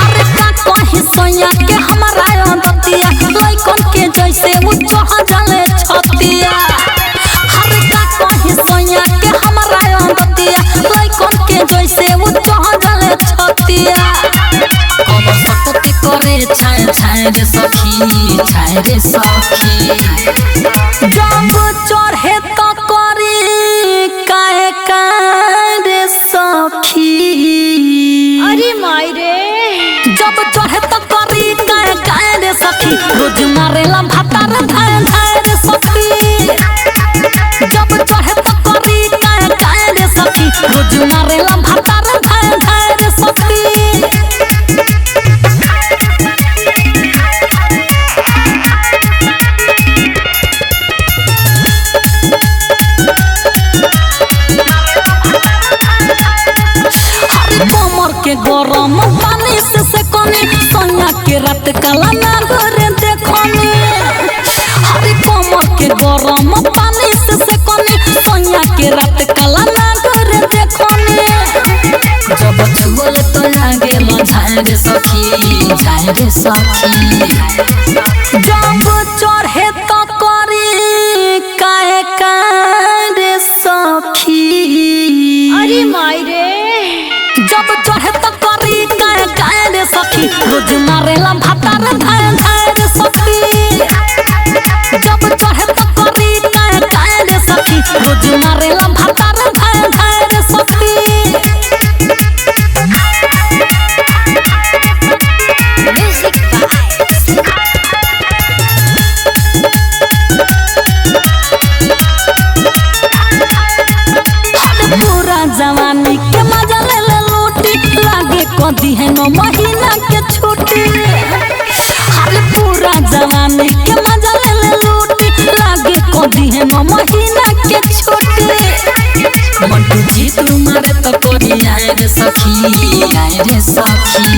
अरे का कहीं सोया के हमारा बतिया लइकन के जैसे वो चढ़ जाले छतिया। अरे का कहीं सोया के हमारा बतिया लइकन के जैसे वो चढ़ जाले छतिया। कमर सकती करे छाय छाय रे सखी छाय रे सखी। जब चढ़े तो करी काहे रे सखी। अरे माई रे जब चढ़े तो करी काहे रे सखी। रोज मारेला भातार धाय धाय रे सखी। जब चढ़े तो करी काहे रे सखी। रोज मारेला भातार धाय धाय रे सखी। कमर के गरम पानी से कनी सोना के रात काला ना घरे देखनी। हरे कमर के गरम पानी से कनी सोना के रात काला ना घरे देखनी। जब छुअल तो लागे लो झाय रे सखी झाय रे सखी। जब चढ़े तो करी काहे रे सखी। अरे माई रे जब चढ़े तो करी काहे रे सखी। रोज मारेला भातार धाय धाय रे सखी। जब चढ़े तो करी काहे रे सखी। रोज मारेला भातार धाय धाय रे सखी। म्यूजिक पूरा जवानी के मजा ले ले लूटी लागे कदी है 9 महीना के छुट्टी। हरे पूरा जवानी के मजा ले ले लूटी लागे कदी है 9 महीना के छुट्टी। मंटू जी तुम्हारे तो कोरी आए रे सखी आए रे सखी।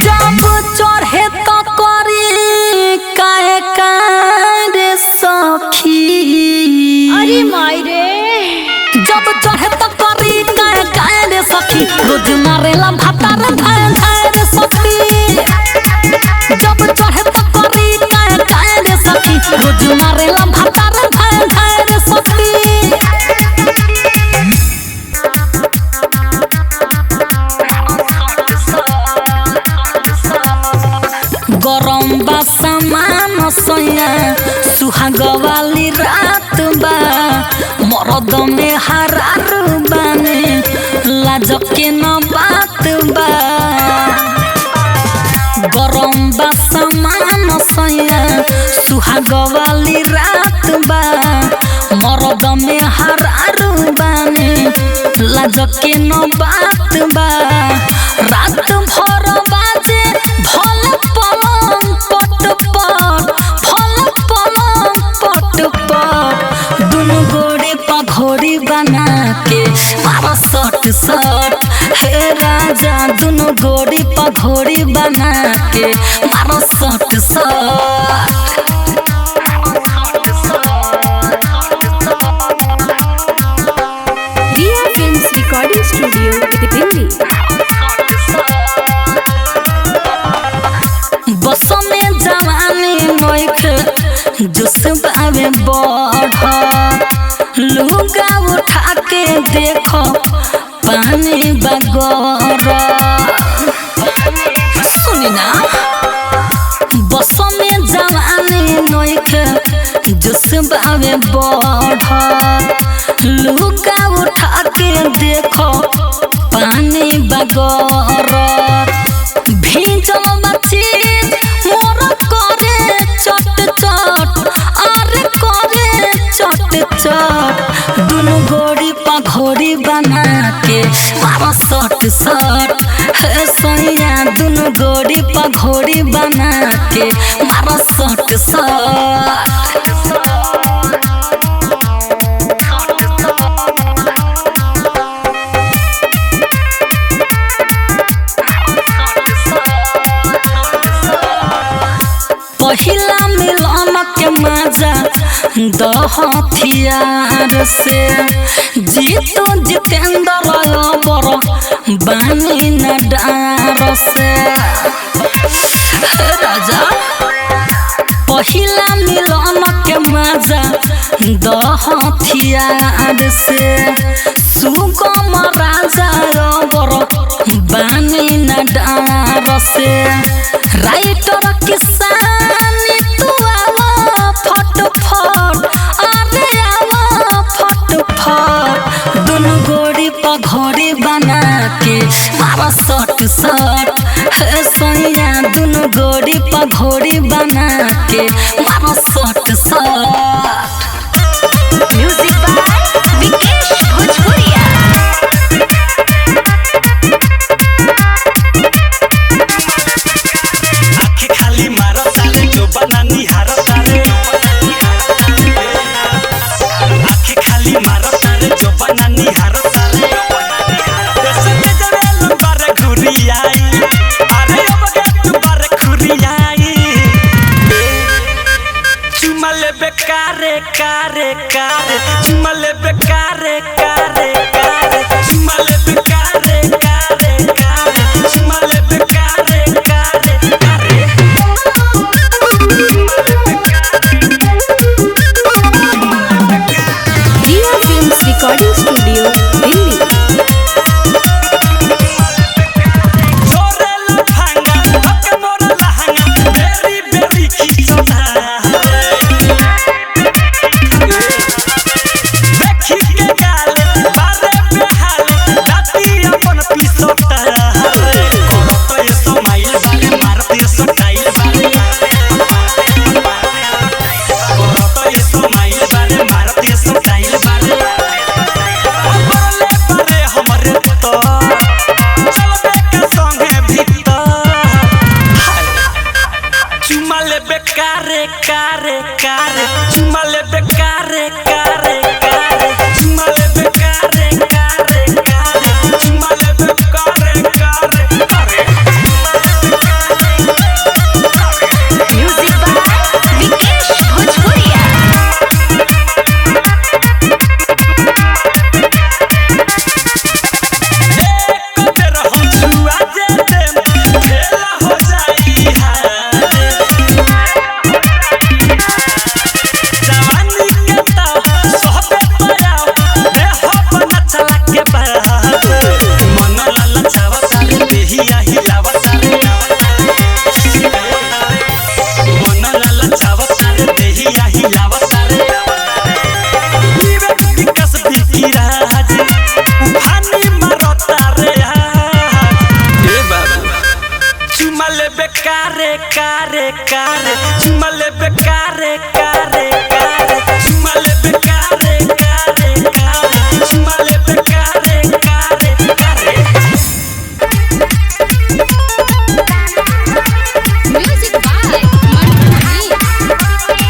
जब चढ़े तो करी काहे रे सखी। अरे माई रे जब चढ़े तो करी काहे रे सखी। रोज मारेला भातार धाय धाय रे सखी। जब चढ़े तो करी काहे रे सखी। रोज मारेला भातार धाय धाय रे सखी। गरम बा सामान सोया सुहाग वाली रात बा। मरद में हरार बाने लाज के न बात बा। गरम बा सामान सोया सुहाग वाली रात बा। मरद में हरार बाने लाज के न बात बा। रात भर बाजे भल पलंग पट पट भल पलंग पट पट। दुनु गोड़े पघोड़ी बना के मारो सट सट हे राजा। दुनु गोड़ी पघोड़ी बना के मारो सट सट। रिया फिल्म्स रिकॉर्डिंग स्टूडियो दिल्ली। बस में जवानी नोख जुस बावे बढ़। लुगा उठा के देखो पानी बगर। सुनी ना बस में जवानी नोख जुस बावे बढ़। लुगा उठा के देखो पानी बगर। भीजल बच्ची मोर करे चट चट अरे करे चट चट। दुनु गोड़ी पघोड़ी बना के मारो सट सट हे सोया। दुनु गोड़ी पघोड़ी बना के मारो सट सट। पहिला मिलन के मजा द हथियार से जीतो जितेंद्र बर बानी न डार से राजा पहिला मिलन के मजा द हथियार से सुगम राजा बर बानी न डार से राइटर किसानी तू आवा फटफट अरे आवा फटफट दोनों गोड़ी पर घोड़ी बना के मारा सट सट हे सैया दोनों गोड़ी पर घोड़ी बना के मारा सट सट म्यूजिक बाय विकेश भोजपुरिया। आँखें खाली मारो तारे जो बनानी हारो तारे आँखें खाली मारो तारे जो बनानी हारो तारे ऐसे में जरे लंबारे घुरी आई अरे अब के तुम्हारे घुरी आई चुमा ले बेकारे कारे कारे चुमा ले बेकारे कारे कारे चुमा ले बेकारे कारे कारे चुमा ले बेकारे कारे कारे रिया फिल्म्स रिकॉर्डिंग स्टूडियो दिल्ली। छोरे लफंगा हक मोरा लहंगा बेरी बेरी खींचता देखी के गाले बारे बेहाले दाती अपन पीसता करत ये समाइल बारे मारत ये स्टाइल बारे करत ये समाइल बारे मारत ये स्टाइल बारे बरले बारे हमरे तो चलबे के संगे भीतर चुमा ले बेकारे कारे कारे चुमा ले बेकारे कारे कारे चुमा ले बेकारे कारे कारे चुमा ले बेकारे कारे कारे म्यूजिक बाय विकेश भोजपुरिया। एक बेर हम छुआ जेते फेला हो जाई हारे जवानी के ताव सहबे पराव देह बना चला के बाहर मन लाल छावा सारे देहिया हिलावा सारे मन लाल छावा सारे देहिया हिलावा सारे विवेक विकास बिकी राज उफानी मारो तारे ए बाबू चुमा ले बेकारे कारे कारे चुमा ले बेकारे कारे कारे चुमा ले बेकारे कारे कारे चुमा ले बेकारे कारे कारे म्यूजिक बाय मनमोहन।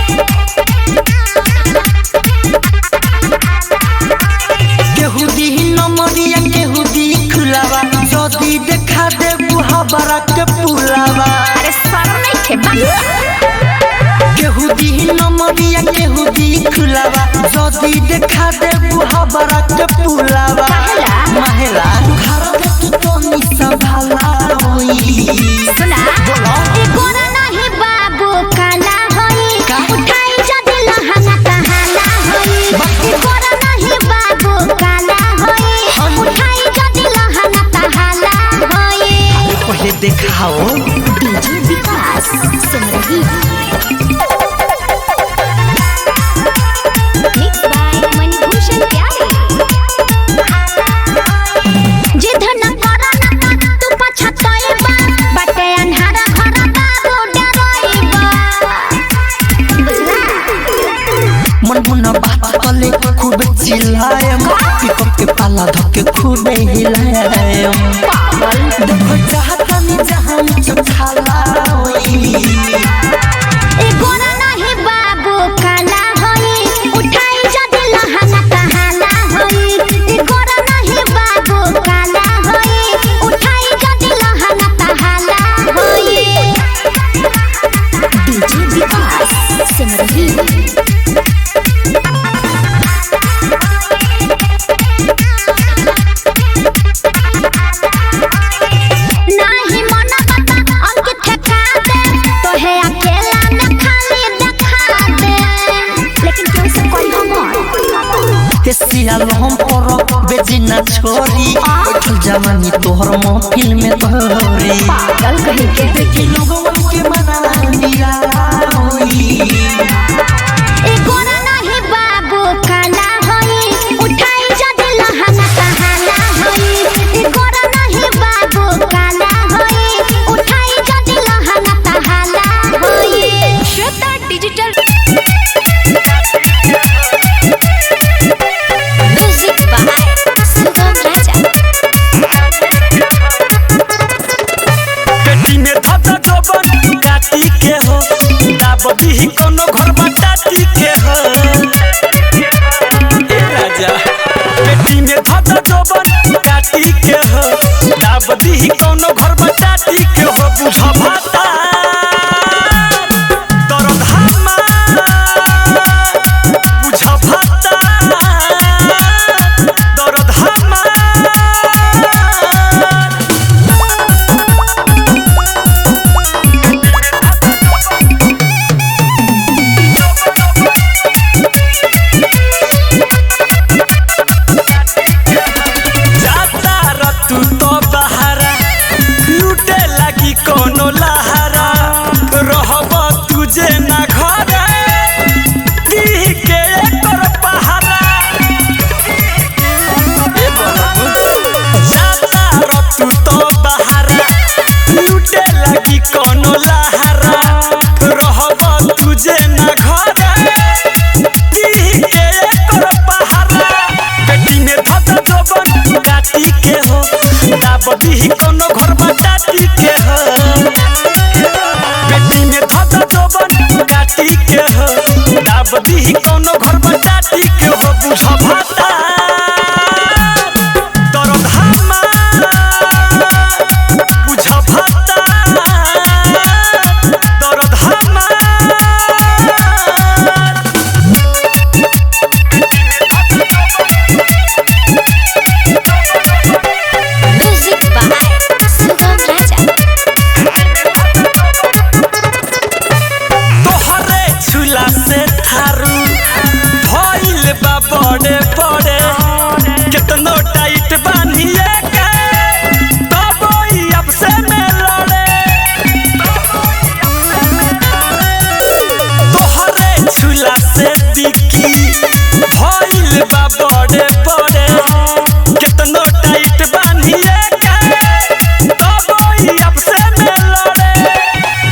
केहू दी नमरिया केहू दी खुलावा जदी देखा दे बुहा बरा के पुलावा अरे सर नहीं थे केहू दी नमरिया केहू दी खुलावा जदी देखा दे बुहा बरा के पुलावा महिला घर में तू तो निसा भाला होई सुना ए गोरा नहीं बाबू काला होई उठाई जद लहंगा कहाला होई ए गोरा नहीं बाबू काला होई उठाई जद लहंगा कहाला होई पहले दिखाओ डीजे विकास सुन रही मिक्स बाय मणिभूषण प्यारे। जिद न करो न तू पछताएबा बटे अन्हारा घर बाबू डराएबा बुझला मन मुना बात कले खूब चिल्लाएम पिकअप के पाला धके खूब हिलाएम पागल देखो चाहता नहीं जहां में खाला होई ए गोरा नहीं बाबू काला होई उठाई जद लहंगा कहाला होई ए गोरा नहीं बाबू काला होई उठाई जद लहंगा कहाला होई डीजे विकास सुन रही हम पर बेजिना छोरी बैठल जवानी तोहर महफिल में तोरी पागल कहीं के देखी लोगन के मना निरा होई ए गोरा नहीं बाबू काला होई उठाई जद लहंगा कहाला होई ए गोरा नहीं बाबू काला होई उठाई जद लहंगा कहाला होई श्वेता डिजिटल म्यूजिक बाय सुगम राजा पेटी में धधा जोबन काटी के हो दाबदी ही कोनो घर बटाती के हो ए राजा पेटी में धधा जोबन काटी के हो दाबदी ही कोनो घर बटाती के हो बुझा भाता दर्द हमार बुझा भाता दर्द हमार जाता रतु तो बहारा लूटे लगी कोनो लहारा रहब तुझे ना घरे दीह के एकर पहारा ए बलबु जाता रतु तो बहारा लूटे लगी कोनो लहारा रहब तुझे ना घरे दीह के एकर पहारा पेटी में धधा जोबन काटी के हो दाबदी ही कोनो घर बटाती के हो पेटी में धधा जोबन काटी के हो दाबदी ही कोनो घर बटाती के हो बुझा भाता दर्द हमार बुझा भाता दर्द हमार म्यूजिक बाय सुगम राजा तोहरे झूला से थारू भइल बा बड़े बड़े कितनो टाइट बांधिए के तब ई अब से में लड़े तोहरे झूला से दिखी भइल बा बड़े बड़े कितनो टाइट बांधिए के तब ई अब से में लड़े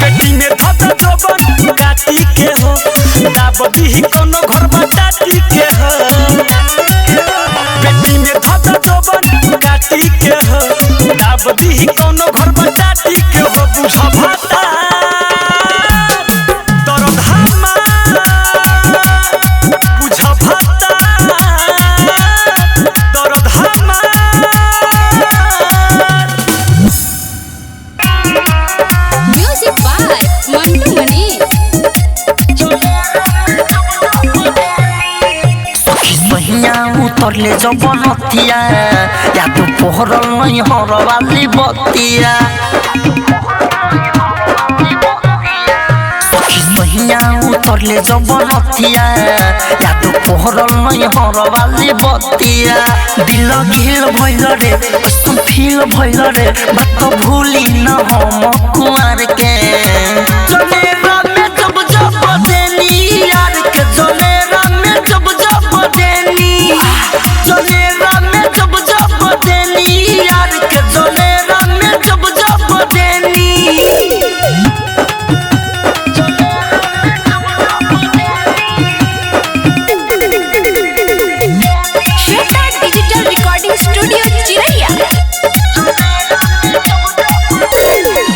पेटी में धधा जोबन काटी के हो दाबदी ही कोनो घर बटाती के हो पेटी में धधा जोबन काटी के हो दाबदी ही कोनो घर बटाती के हो बुझा भाता दर्द हमार बुझा भाता दर्द हमार म्यूजिक बाय मंटू मनी सहिया उतरले जब नथिया या तो पोहरल नहीं हरवाली बतिया सहिया उतरले जब नथिया या तो पोहरल नहीं हरवाली बतिया दिल घिल भइल रे कसम फील भइल रे बात भूली न हम कुआर के जनेरा में जब जब देनी यार के जनेरा में जब जब देनी जनेरा में जब जब देनी यार के जनेरा में जब जब देनी श्वेता डिजिटल रिकॉर्डिंग स्टूडियो चिरैया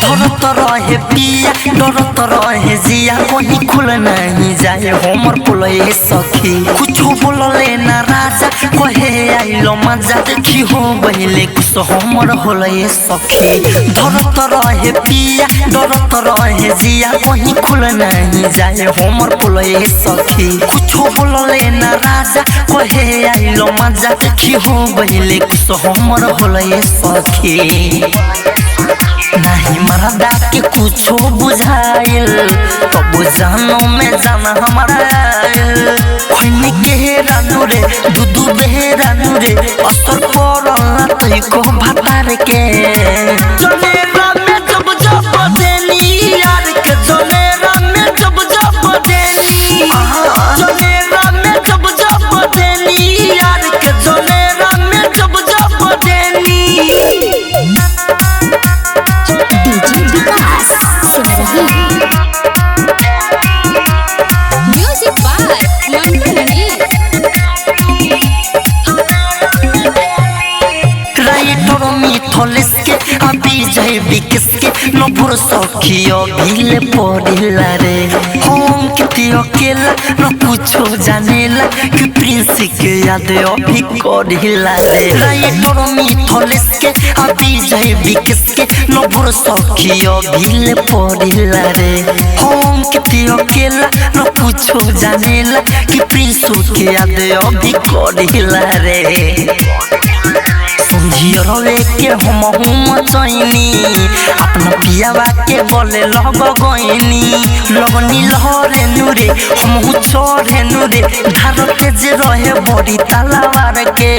डरत रहे पिया डरत रहे जिया कहीं खुल नहीं जाए हमर पुलए सखी कुछ बोलले ना राजा कहे आइलो मजा देखी हो बहिले कुछ हमर होले सखी डरत रहे पिया डरत रहे जिया कहीं खुल नहीं जाए हमर पुलए सखी कुछ बोलले ना राजा कहे आइलो मजा देखी हो बहिले कुछ हमर होले सखी नहीं मरदा के कुछो बुझाइल तब जानो में जाना हमारा खोइने के रानू रे दूधू बेरानू रे असर पड़ला तई को भातार के जनेरा में जब जब देनी यार के जनेरा में जब जब देनी जनेरा में जब जब देनी यार के जनेरा में जब जब देनी डीजे विकास सुन रही है music by Mantu Mani writer Mithlesh के अभी जय बिकस के नपुर सखियो भीले पड़िला रे हम किती अकेला न कुछो जानेला कि प्रिंस के याद अभी करिला रे राइटर मिथलेस के अभी जय बिकस के नपुर सखियो भीले पड़िला रे हम किती अकेला न कुछो जानेला कि प्रिंस के याद अभी करिला रे सुंझियरवे के हम चैनी अपना पियावा के बोले लग गईनी लगनी लहरे नूरे हम चढ़े नूरे धार के जे रहे बड़ी तलवार के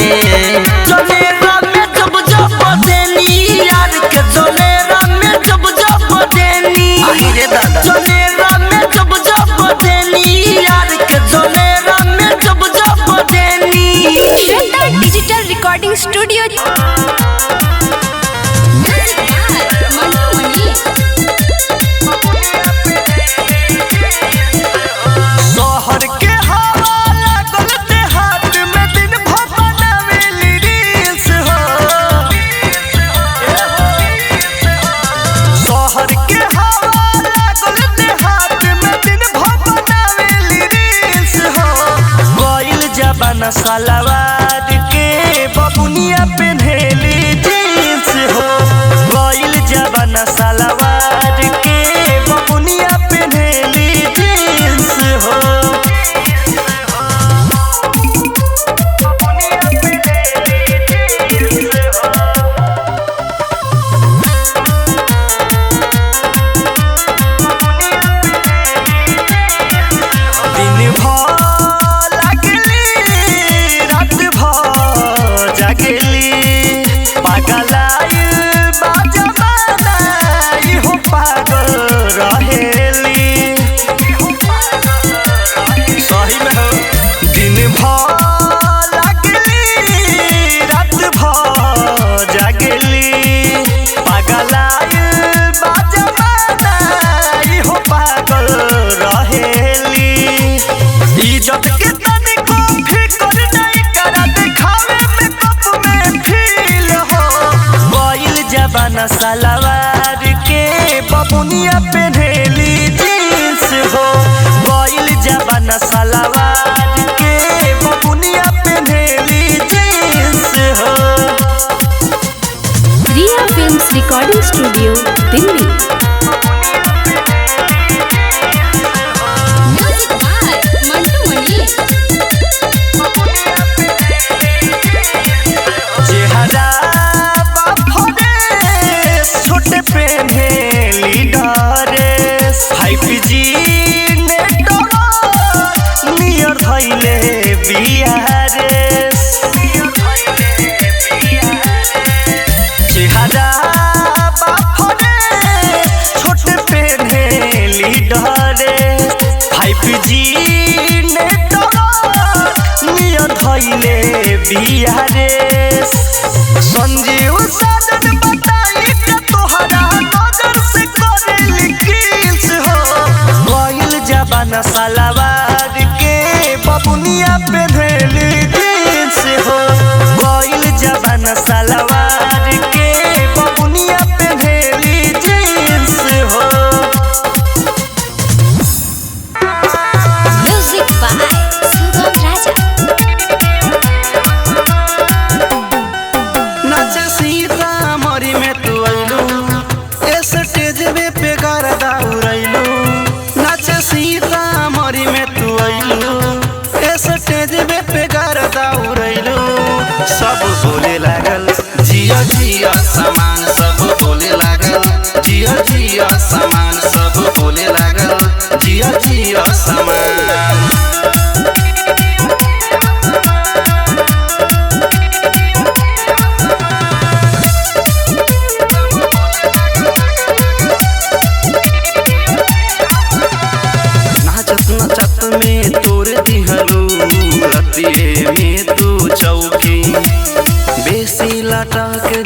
जनेरा में जब जब देनी यार के जनेरा में जब जब देनी अरे दादा जनेरा में जब जब देनी यार के जनेरा में जब जब देनी Shweta digital recording studio music by Mantu Mani शहर के हवा लागल देहात में दिन भर बनावेली रील्स हो शहर के हवा लागल देहात में दिन भर बनावेली रील्स हो गइल जबाना सलवार के बबुनिया पेन्हेली जींस हो गइल जबाना सलवार के बबुनिया पेन्हेली जींस हो दिन भर लागली रात भर जागली पागलाइल बा जमाना इहो पागल रहेली सही में हो दिन भर लागली रात भर जागली पागलाइल बा जमाना इहो पागल रहेली इज्जत के तनिको फिकर नहीं करा दिखावे में कप में फील हो गइल जबाना सलवार के बबुनिया पेन्हेली जींस हो गइल जबाना सलवार के बबुनिया पेन्हेली जींस हो Riya films recording studio Delhi music by Mantu Mani चेहरा बाफरे छोटे पेन्हेली ड्रेस 5G नेटवर्क नियर धइले बियारेस चेहरा बाफरे छोटे पेन्हेली ड्रेस 5G नेटवर्क नियर धइले बियारेस संजीव साधन बताई के तोहरा नजर से करेली किल्स हो गइल जबाना सलवार के बबुनिया पेन्हेली जींस हो गइल जबाना सलवार के बबुनिया पेन्हेली जींस हो म्यूजिक बाय सुगम राजा नाचे सीतामढ़ी में तू अइलू स्टेज पे गरदा उड़ैलू नाचे सीतामढ़ी में तू अइलू स्टेज पे गरदा उड़ैलू सब बोले लागल जिया जिया सामान सब बोले लागल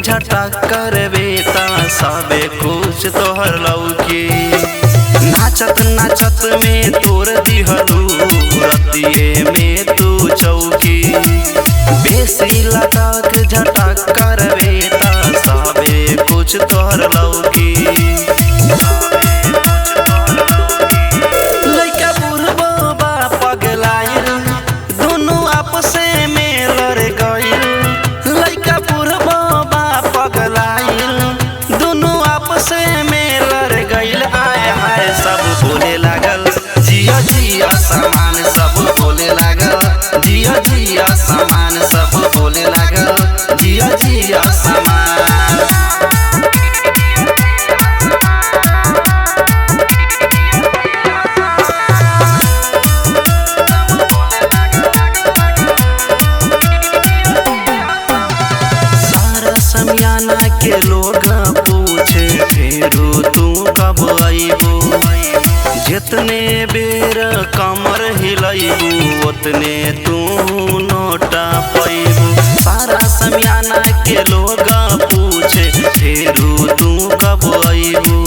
झटक करबे ता सबे कुछ तोहर लौकी नाचत नाचत में तोर दिहलू रतिये में तू चौकी बेसी लटक झटक करबे ता सबे कुछ तोहर लौकी लइका बुढ़बो बा पगलाइल दोनों आपसे में लड़ गइल लइका बुढ़बो बा पगलाइल दोनों आपसे में लड़ गइल आय हाय सब बोले लागल जिया जिया सामान सब बोले लागल जिया जिया सामान सब बोले लागल जिया जिया सामान समियाना के लोग पूछे फेरू तू कब आईबू जितने बेर कमर हिलैबू उतने तू नोटा पैबू सारा समियाना के लोग पूछे फेरू तू कब आईबू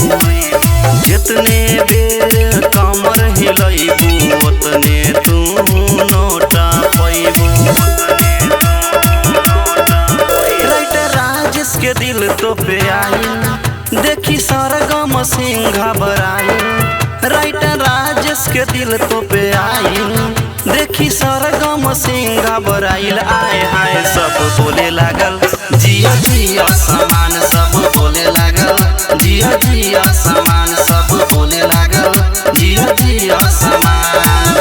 जितने बेर कमर हिलैबू उतने तू नोटा पैबू के दिल तो पे आई देखी सरगम सिंह घबराई राइटर राजेश के दिल तो पे आई देखी सरगम सिंह घबराइल आए हाय सब बोले लागल जिया जिया सामान सब बोले लागल जिया जिया सामान सब बोले लागल जिया जिया सामान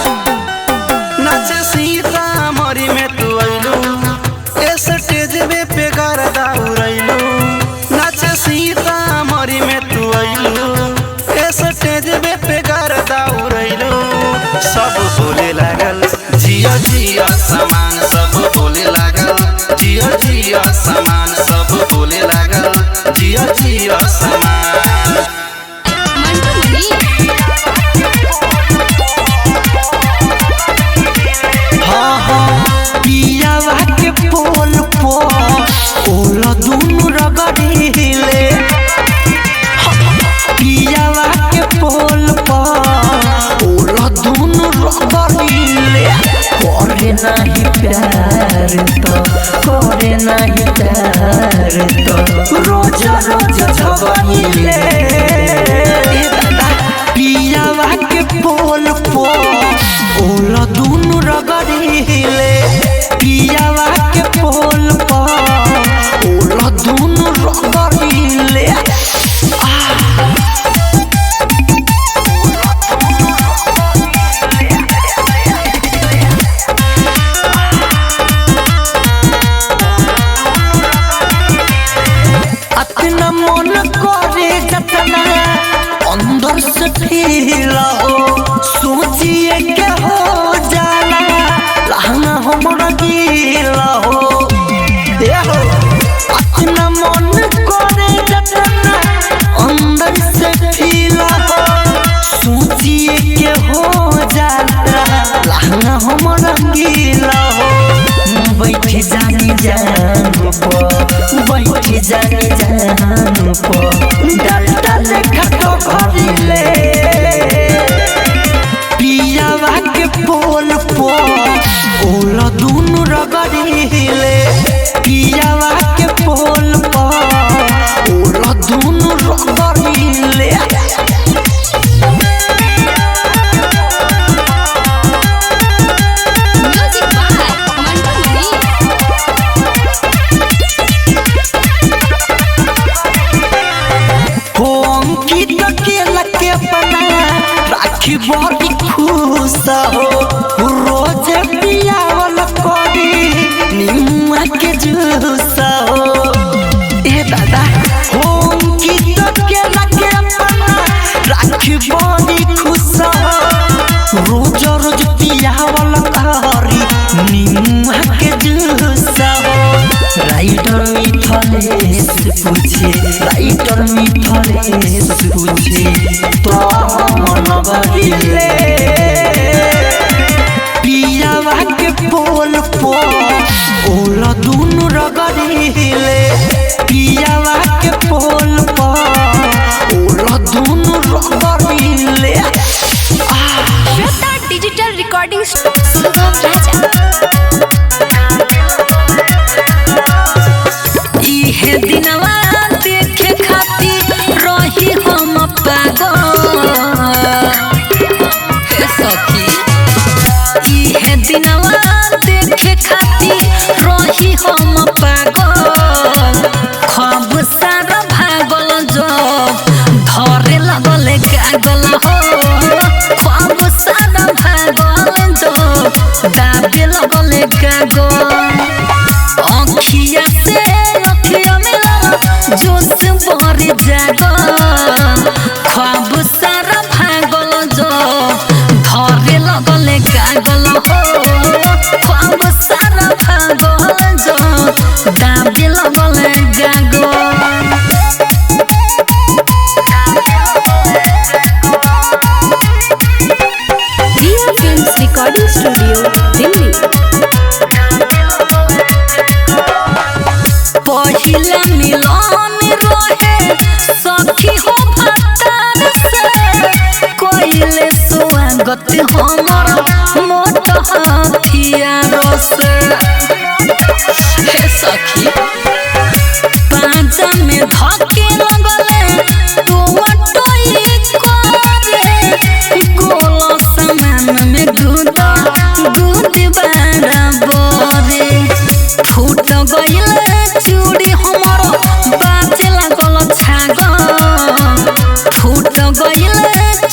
नाचे सीतामढ़ी में तू अइलू स्टेज में पे गर्दा उड़ैलू नाचे सीतामढ़ी में तू अइलू स्टेज में पे गर्दा उड़ैलू सब बोले लागल जिया जिया सामान सब बोले लागल जिया जिया सामान सब बोले लागल जिया जिया सामान हाँ हाँ पियावा के पोल पो ओला दुनु रगड़ीले पियावा के पोल पो ओला दुनु रगड़ीले करे नहीं प्यार तो करे नहीं प्यार तो रोज रोज झगड़ीले पियावा के पोल पो ओला दुनु रगड़ीले पियावा के पोल पो ओला दुनु रगड़ीले अपना मन करे जतना अंदर से फील हो सोचिए के हो जाला लहंगा हमरा गीला हो अपना मन करे जतना अंदर से फील हो सोचिए के हो जाला लहंगा हमरा गीला हो बैठ जानी जान पो बैठ जानी जान पो डालता लेखा तो भरिले पियावा के पोल पो ओला दुनु रगड़ीले पियावा के पोल पो ओला दुनु रगड़ीले राखी बड़ी खुश हो रोज पियावल करी निमुआ के जूस हो ए दादा होम की तो के लगे अपना राखी बड़ी खुश हो रोज रोज पियावल करी निमुआ के जूस हो राइटर मिथलेश पूछे राइटर मिथलेश पूछे तो मन बदले पियावा के पोल पो ओला दुनु रगड़ीले लगले गागो अखिया से अखिया मिलल जोश भरी जागो ख्वाब सारा भागल जो धरे लगले गागल हो ख्वाब सारा भागल जो दाबे लगले गागो रिया फिल्म्स रिकॉर्डिंग स्टूडियो दिल्ली। पहिला मिलन रहे सखी हो भतार से कोइले स्वागत हमर मोट हथियार से हे सखी पांचा में धके लगले तू टोई करे गोल सामान में दूध बराबरे फूट गइल चूड़ी हमर बाजे लागल छाग फूट गइल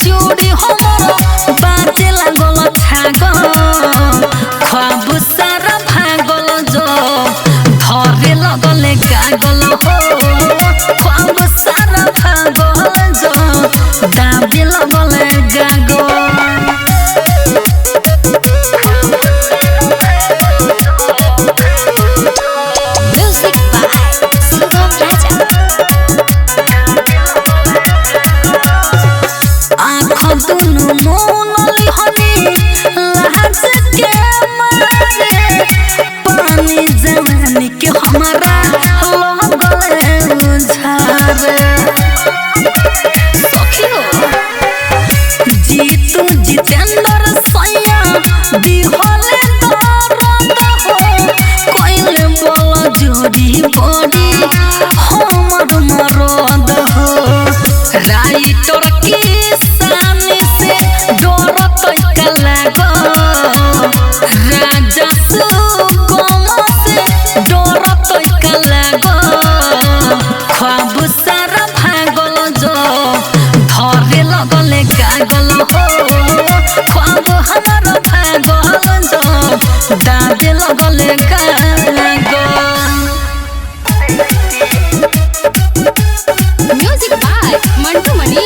चूड़ी हमर बाजे लागल छाग ख्वाब सारा भागल जो धरे लगले गागल हो ख्वाब सारा भागल जो दाबे लगले गागल म्यूजिक बाय सुगम राजा। आँख दुनु मोनली हनी लाज के मारे पानी जवानी के हमारा लगले उझारे सखी हो जीतू जितेंद्र सैया दिहले दर्द हो कोइले बोल जोड़ी बड़ी हमर मरद हो राइटर की सामने से डरत लागो राजा सुगम से डरत लागो ख्वाब सारा भागल जो धरे लगले गागल हो ख्वाब हमार भागल जो दाबे लगले गागल म्यूजिक बाय मंटू मनी।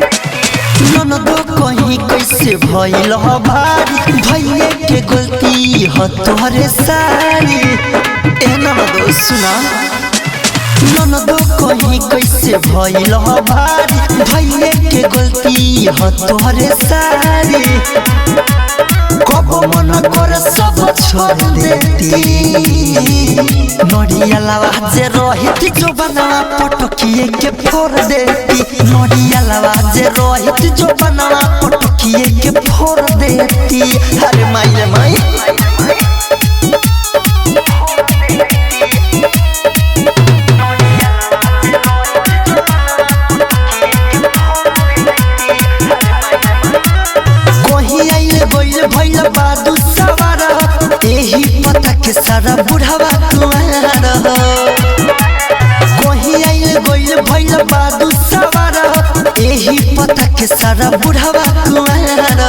ननदो कहीं कैसे भइल ह भारी भइए के गलती ह तोहरे सारी ए ननदो सुना ननदो कहीं कैसे भइल ह भारी भइए के गलती ह तोहरे सारी कब मन कर सब छोड़ देती नडिया लावाजे रहित जो बनावा पटकिए के फोड़ देती नडिया लावाजे रहित जो बनावा पटकिए के फोड़ देती अरे माई रे माई कहीं आइले गइले भइल बादू सवार एही पता के सारा बुढ़ावा कुआर कहीं आइले गइले भइल बादू सवार एही पता के सारा बुढ़ावा कुआर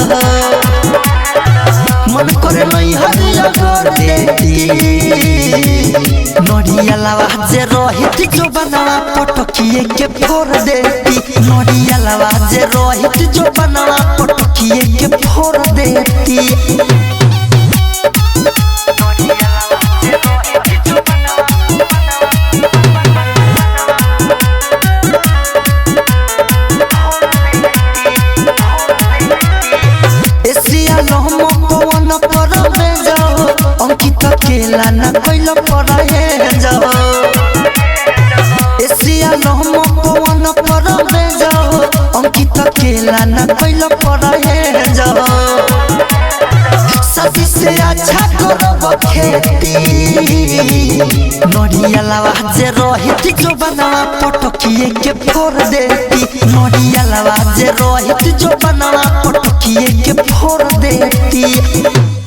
मन करे नहीं हरिया कर देती नडिया लावाजे रहित जो बनावा पटकिए के फोड़ देती नडिया लावाजे रहित जो बनावा पटकिए के फोड़ देती एसिया लहमो पवन पर में जाओ अंकित केला न कोइल पर हे जाओ एसिया लहमो पवन पर में जाओ अंकित केला न कोइल पर हे जाओ सदी से अच्छा करब खेती नडिया लावाजे रहित जो बनावा पटकिए के फोड़ देती नडिया लावाजे रहित जो बनावा पटकिए के फोड़ देती